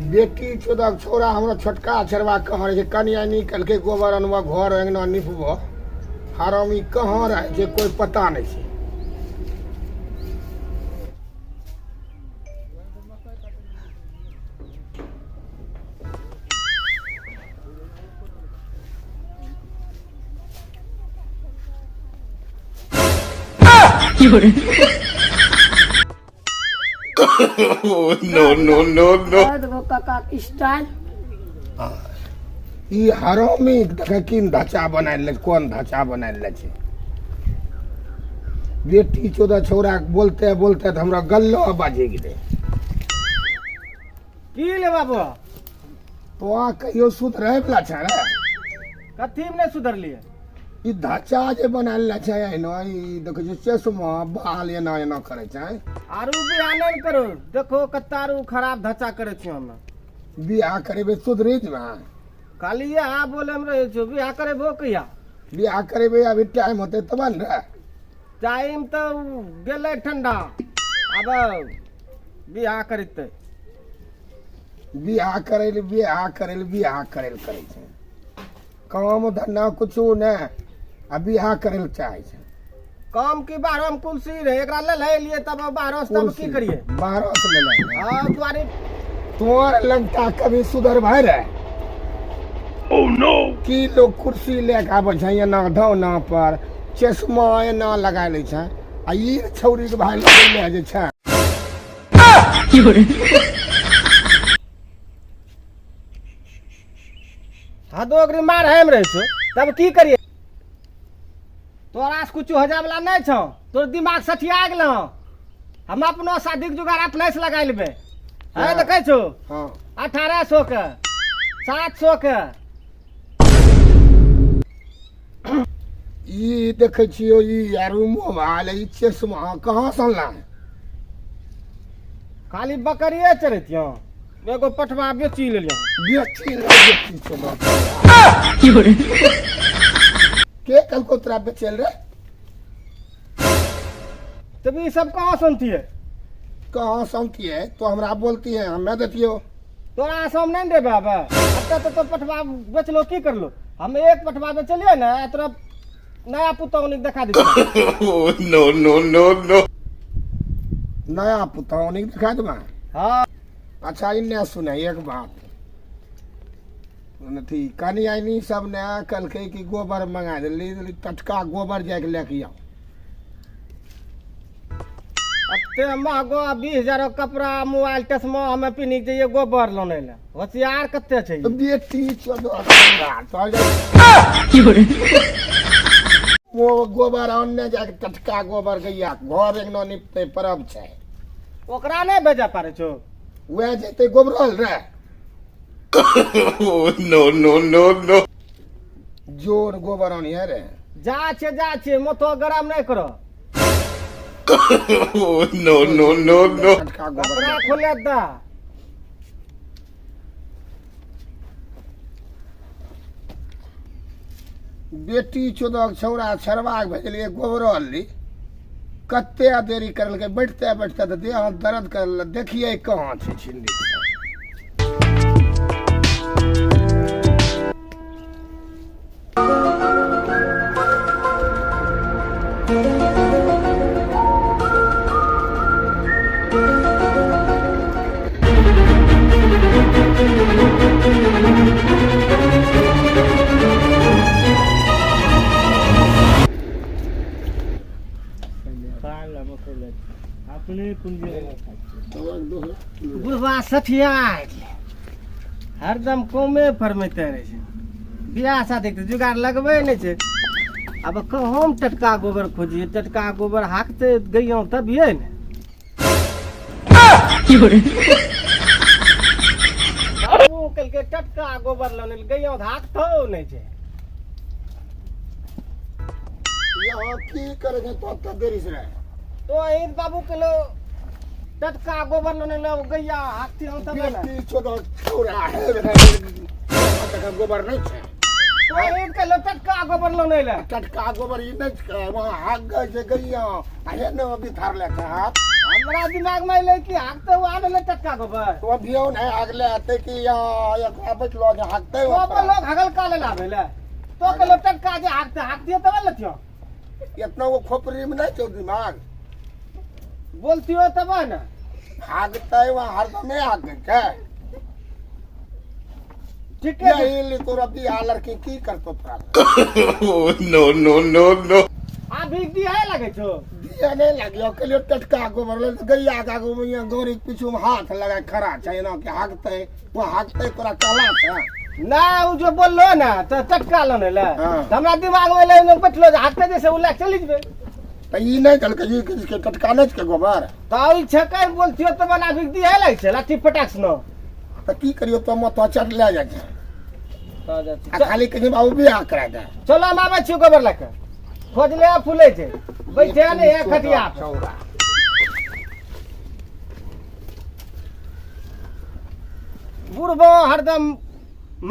बेटी चोदा छोरा हमरा छोटका छरवा कहाँ रहे कनिया निकल के गोबर अनवा घर अंगना निपबो हरामी कहाँ रहे छै कोई पता नहीं छै। नो देखो काका स्टाइल ई हरामी देखे किन ढांचा बनाइल ले कोन ढांचा बनाइल ले छै। बेटी चोदा छोरा बोलते बोलते तो हमरा गल्लो बाजे गेले। की ले बाबू तो आ कहियो सुधरे वाला छै रे कथी में नहीं सुधरलिए। ई ढांचा जे बनाइल ले छै एनो ई देखै छै चश्मा बाल एना एना करे छै। आरू बियाह नहीं करो देखो कतारू खराब धचा करे छी हम बियाह करेबे सुधरे जबा खाली ये हाँ बोले हम रहे छो बियाह करे भो कहिया बियाह करेबे अभी टाइम होते तब न रे। टाइम तो गेले ठंडा अब बियाह करते बियाह करे छै काम धंधा कुछो ने आ बियाह करे ले चाहे छै। काम की 12 में कुर्सी रहे एकरा ले ले लिए तब 12 से तब की करिए 12 से ले ले हां तुम्हारी तोर लगता कभी सुधर भाई रे। ओह नो की लोग कुर्सी लेके आबै छै एना धौना पर चश्मा एना लगा ले छै आ ई छौरी के भाई ले जे छै हाँ दो अग्री मार है रहे छो तब की करिए तोरा से कुछ हो जाए वाला नहीं छो तोर दिमाग सठिया गेल हम अपनो शादी के जुगाड़ अपने से लगा लेबे है देखे छो हां 1800 के 700 के ई देखे छियो ई यारू मोबाइल ई चश्मा कहां से ला खाली बकरिए चरतियो एगो पठवा बेची लेलियो बेची चलो के कल को तोरा बेचल रे तब ये सब कहाँ सुनती है कहाँ सुनती है तो हमरा बोलती है हमें देतियो तोरा सम नहीं दे बाबा अब तो पठवा बेच लो की कर लो हम एक पठवा बेच चलिए ना तोरा नया पुतौनी देखा दी नो नो नो नो नया पुतौनी दिखा देबा। हाँ अच्छा इन्ने सुने एक बात थी कनी आईनी सब ने कल के कि गोबर मंगा दिल्ली टटका गोबर जाके लेके आओ। अब महगो 20,000 कपड़ा मोबाइल चश्मा हमें पीनी चाहिए गोबर लोने ले होशियार कत्ते चाहिए बेटी वो गोबर अन्ने जाके टटका गोबर गैया घर एक नो निपते परब छै ओकरा नहीं भेजा पारे छो वह जेते गोबरल रे। नो नो नो नो जोर गोबर आनी है रे जा छे मोतो गरम नहीं करो नो नो नो नो टटका गोबर कपड़ा खोले दा बेटी चोदक छौरा छरवा भेजलिए गोबरल ली कत्ते देरी करल के बैठते बैठते तो देह दर्द करल देखिए कहाँ छै छिंडी बुढ़वा सठिया हरदम कमे फरमाते रहे छै बियाह शादी के जुगाड़ लगबे नहीं छै। अब हम टटका गोबर खोजिए टटका गोबर हाकते गइयों तभिए ने कल के टटका गोबर लोने गइयों हाकतो नहीं छै। यहाँ की करेंगे तो देरी से रहे तो यही बाबू के लो टटका गोबर लोने लो गैया हाथी हम तब ना बेटी छोड़ा छोरा है टटका गोबर नहीं छै तो यही के लो टटका गोबर लोने ले टटका गोबर ई नहीं छै वहाँ हाक गए जे गइया अरे न अभी थार ले हाथ हम हमरा दिमाग में ले कि हाकते हुआ आने ले टटका गोबर तो अभी नहीं अगले आते कि यहाँ एक आबत लोग हाकते तो अपन लोग हगल काले लावे ले तो के लोग टटका जे हाकती तब लथियो इतना वो खोपड़ी में नहीं चल दिमाग बोलती हो तब ना हाकते वहाँ हरदम नहीं हाके क्या ठीक है यही तो रब्बी आ लड़की की करतो था no. आ भीग दी है लगे छो दिया नहीं लगियो के लिए टटका गोबर ले गैया का गो में गौरी के पीछे में हाथ लगा खड़ा चाहिए ना कि हाकते वो हाकते तोरा चला था ना वो जो बोललो ना तो टटका लो ले हाँ। हमरा दिमाग में ले बैठलो हाकते जैसे उला चली जबे तो ये नहीं कल के किसके टटका नहीं के गोबर तो ई छकै बोलती हो तो बना भीग दी है लगे छे लाठी पटाक सुनो तो की करियो तो मत चट ले जाए तो आ खाली कहीं बाबू भी आ करा दे चलो हम आबै छी गोबर लेके खोज ले फूले छे बैठे ने एक खटिया पे बुढ़बो हरदम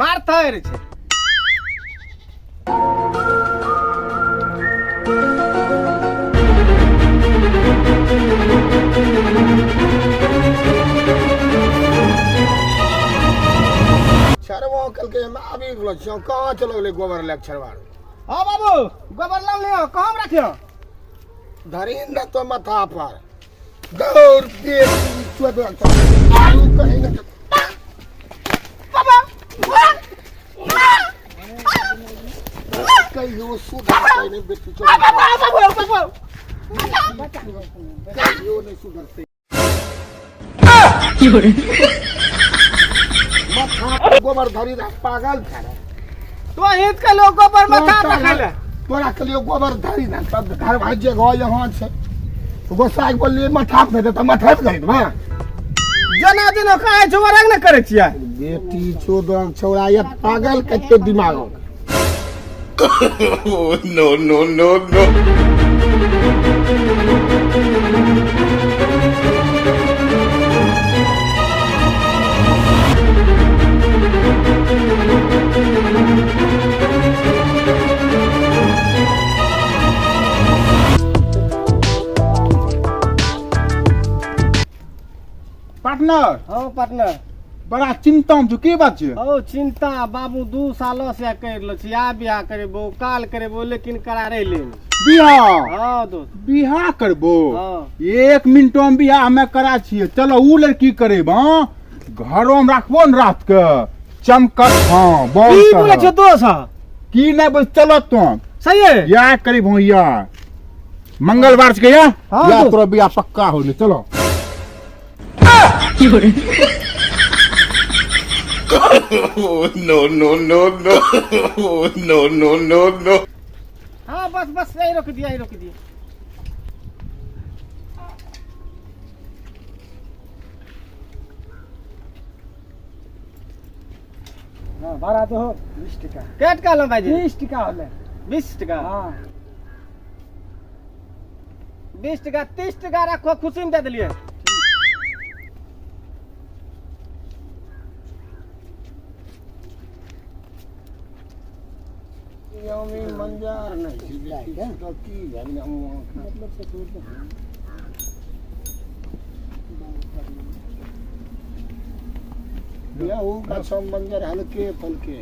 मारता है रे छे छरवा कल के हम अभी गेलो छौ कहां चलो गेले गोबर लेके छरवा हां बाबू गोबर लान लियो कहां रखियो धरी न तो माथा पर दौड़ के चुत आलू कहीं न बाबा कहियो सुधर नहीं बेटी चल बाबू कहियो नहीं सुधरते माथा गोबर धरी रा पागल था तो हित के लोग गोबर माथा रखले तोरा के लिए गोबर धरी ना तब घर भाजे गो यहाँ छे गोसाई बोलिए माथा पे तो माथा पे गई बा जना दिन काहे जोरंग न करे छिया बेटी चोदन छौड़ा ये पागल कते दिमाग हो No. पार्टनर हां पार्टनर बड़ा चिंता में की बात छै ओ चिंता बाबू 2 सालों से कर लो छी आ बियाह करेबो काल करेबो लेकिन करा रे ले बियाह हां दोस्त बियाह करबो हां 1 मिनटो में बियाह हमें करा छिए चलो उ लड़की करेब हां घरों में रखबो न रात के चमकत हां बहुत की बोले छ दोस्त की नहीं बस चलो तो सही है या करीब हो या मंगलवार के या हाँ, या दोस्त। तोरा बियाह पक्का होले चलो No. हां बस यही रोक दिया हाँ भाड़ा तो 20 टका केट का लो भाई 20 टका होले 20 टका हाँ 20 टका 30 टका रखो खुशी में दे दिलिए यमी मंजार नहीं तो की जाने मतलब से छोड़ या वो का सब मंजर हल्के फलके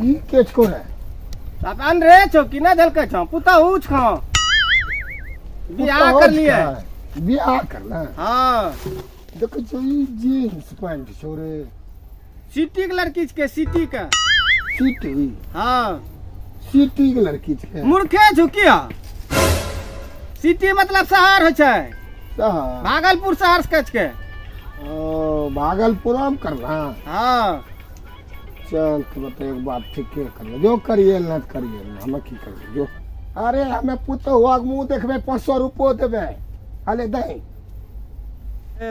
ई केच को है अपन रे छो कि ना झलके छो पुता उछ खो बियाह कर लिए बियाह करना हां देखो जो ई जींस पैंट छोरे सिटी के लड़की के सिटी का सिटी हां सिटी के लड़की छे मूर्खे छो किया सिटी मतलब शहर हो छै शहर भागलपुर शहर से कच के ओ भागलपुर में करना हां चल तो बता एक बात ठीक कर ले जो करिए ना करिए ना हम की कर जो अरे हमें पुतो हुआ मुंह देखबे 500 रुपया देबे हाले दे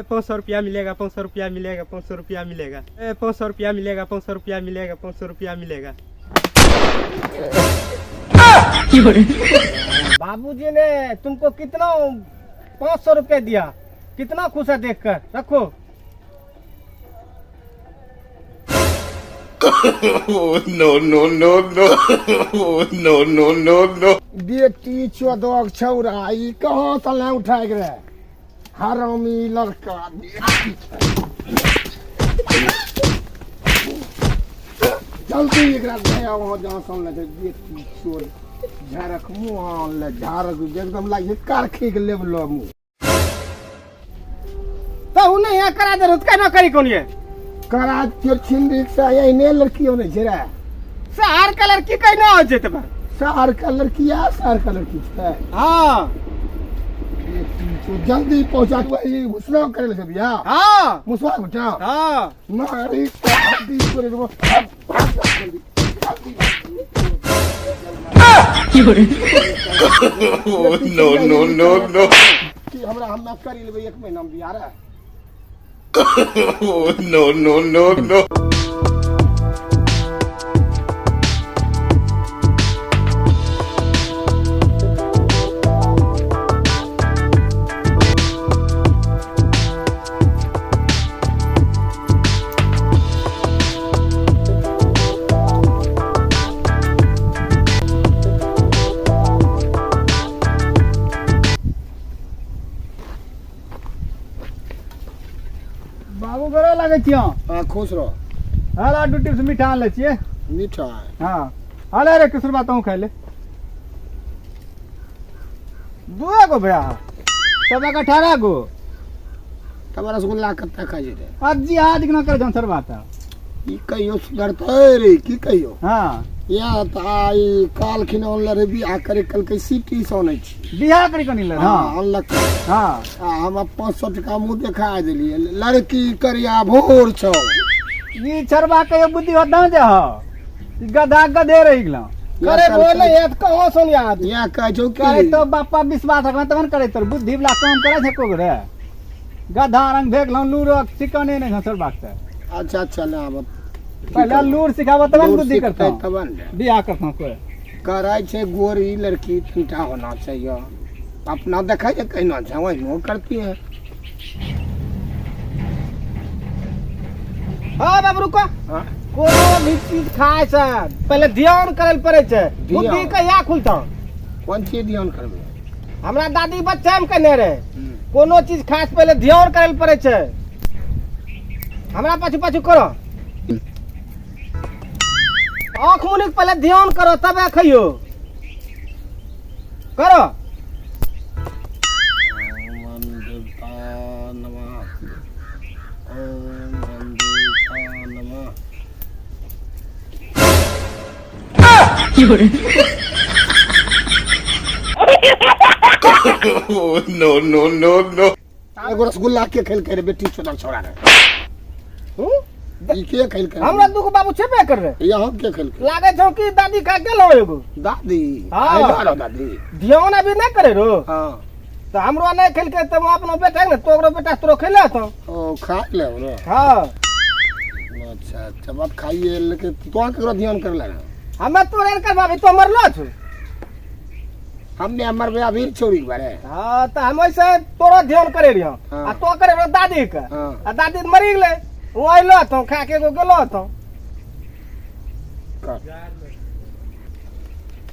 500 रुपया मिलेगा 500 रुपया मिलेगा 500 रुपया मिलेगा 500 रुपया मिलेगा 500 रुपया मिलेगा 500 रुपया मिलेगा बाबूजी ने तुमको कितना 500 रुपया दिया कितना खुश है देखकर रखो Oh no no no no! Oh no no no no! बेटी चौदह छौरा ई कहाँ तले उठा के रहे हरामी लड़का जल्दी एकरा दया वहाँ जहाँ सन लगे बेटी चोर झारक मुँह ले झारक एकदम लागे कारखी के लेवल मुँह तो उन्हें यहाँ करा दे रुत का करी कौन ये करा तेर छिंदी से यही ने लड़कियों ने झेरा शहर का लड़की कहीं ना हो जेते पर शहर का लड़की या शहर का लड़की है हाँ तो जल्दी पहुंचा तू ये घुसना करे लगे भैया हाँ मुसवा घुटा हाँ मारी शादी करे वो Oh no no no no! कि हमरा हम करी लेबे 1 महीना में बियाह रे Oh no no no no! बाबू गोरा लगे छियो हां खुश रहो हाला ड्यूटी से मीठा आन ले छिए मीठा हाँ हाला रे किस बात हूँ खाई ले दुआ गो भैया तब 18 गो तब रसगुल्ला कत्ता खा जेते आज आज ना कर जाऊं सर बात ई कहियो सुधरतै रे की कहियो हाँ या ताई काल खिनौन रे बियाह करे कल के सिटी सोनै छी बियाह करी कनी ले हां हाँ अनलक हाँ हम 500 टका मुंह देखा देलिए लड़की करिया भोर छौ ये छरबा के बुद्धि होता जे हो गधा गधे रही गला करे बोले ये कहाँ सुन याद या कह जो करे कि तो बापा विश्वास रखना तवन करे तो बुद्धि वाला काम करे छै को रे गधा रंग भेग लो लूर सिकाने नहीं सर बात से अच्छा अच्छा ले अब पहले लूर सिखावा तवन बुद्धि करता हूं। तबन बियाह करता हूं कोई कराय छे गोरी लड़की ठीठा होना चाहिए अपना देखा जे कहना छै वही वो करती है हाँ बाबू रुको हां कोनो भी चीज खाए से पहले ध्यान करे पड़े छै बुद्धि कहिया खुलता कौन चीज ध्यान करबे हमरा दादी बच्चा में कहने रहे कोनो चीज खाए से पहले ध्यान करे पड़े छै हमरा पाछू पाछू करो आँख मुनिक पहले ध्यान करो तब खाइयो करो ओम देवता नमः ओम देवता नमः Oh no no no no! एगो रसगुल्ला के खेल करे बेटी छोटा छोड़ा रे ई के खेल करे हमरा दुगो बाबू छेबे कर रहे यहाँ के खेल करे लागे छौ कि दादी खा गेलो एगो दादी हाँ। आइ डालो दादी ध्यान अभी नहीं करे रो हां तो हमरो नहीं खेल के तुम अपना बेटा है ना तोरो बेटा तोरो खेले तो ओ खा ले रे हाँ अच्छा अच्छा बात खाइए लेकिन तो केकरो ध्यान कर ले हमें तोरे कर भाभी तो मरलो छु हमने हमर बे अभी छोड़ी बारे हाँ तो हम ऐसे तोरो ध्यान करे रहियो हाँ। आ तो करे रो दादी के हाँ। आ दादी तो मरी गेले वो आइलो तो खा के गो गेलो तो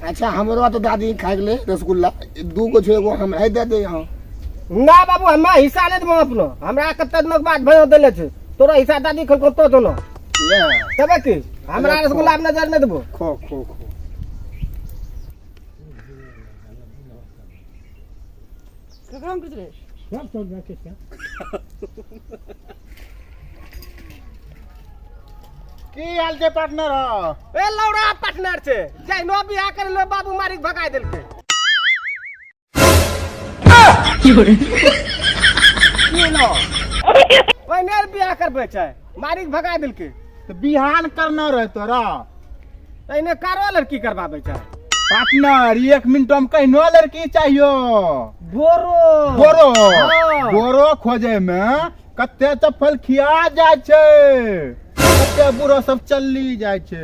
अच्छा हमरो तो दादी खा गेले रसगुल्ला दू गो छे एगो हमरा दे दे यहाँ ना बाबू हम हिस्सा नहीं देबो अपनो हमरा कते दिनक बाद भयो देले छै तोरो हिस्सा दादी खल को तो दोनो ले तबे की हमरा रसगुल्ला आप नजर नहीं देबो खो खो खो की हाल छै पार्टनर ए लौड़ा पार्टनर छै जाय नो बियाह कर लो बाबू मारी भगाय देलके ओइ नेर बियाह करबे छै मारी भगाय देलके तो बिहान करना रहे तोरा एने कारो लड़की करबाबे छै पार्टनर 1 मिनट में कहनो लड़की चाहियो बोरो गोरो हाँ। गोरो खोजे में कते चप्पल खिया जाय छै कते बुढ़ो सब चली जाय छै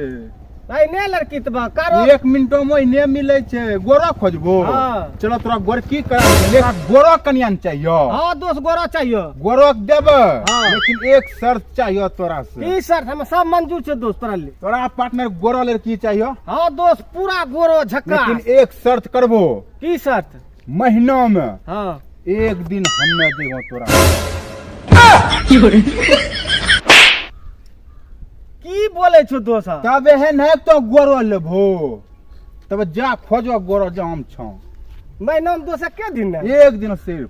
ने लड़की तबा कारो 1 मिनटो में ने मिले छे गोरो खोजबो हाँ। चलो तोरा गोरकी करा ले गोरो कन्यान चाहिए हाँ दोस्त गोरो चाहिए गोरो देब हाँ। लेकिन एक शर्त चाहिए तोरा से ई सर हमें सब मंजूर छे दोस्त तोरा ले तोरा पार्टनर गोरो लड़की चाहिए हाँ दोस्त पूरा गोरो झक्का लेकिन एक शर्त करबो की शर्त महीना में हाँ एक दिन हमें देगो तोरा की बोले छो दोस्त तब एहन है तो गोरो लेबो तब जा खोजो गोरो जो हम छौ महीना में दोस्त के दिन है एक दिन सिर्फ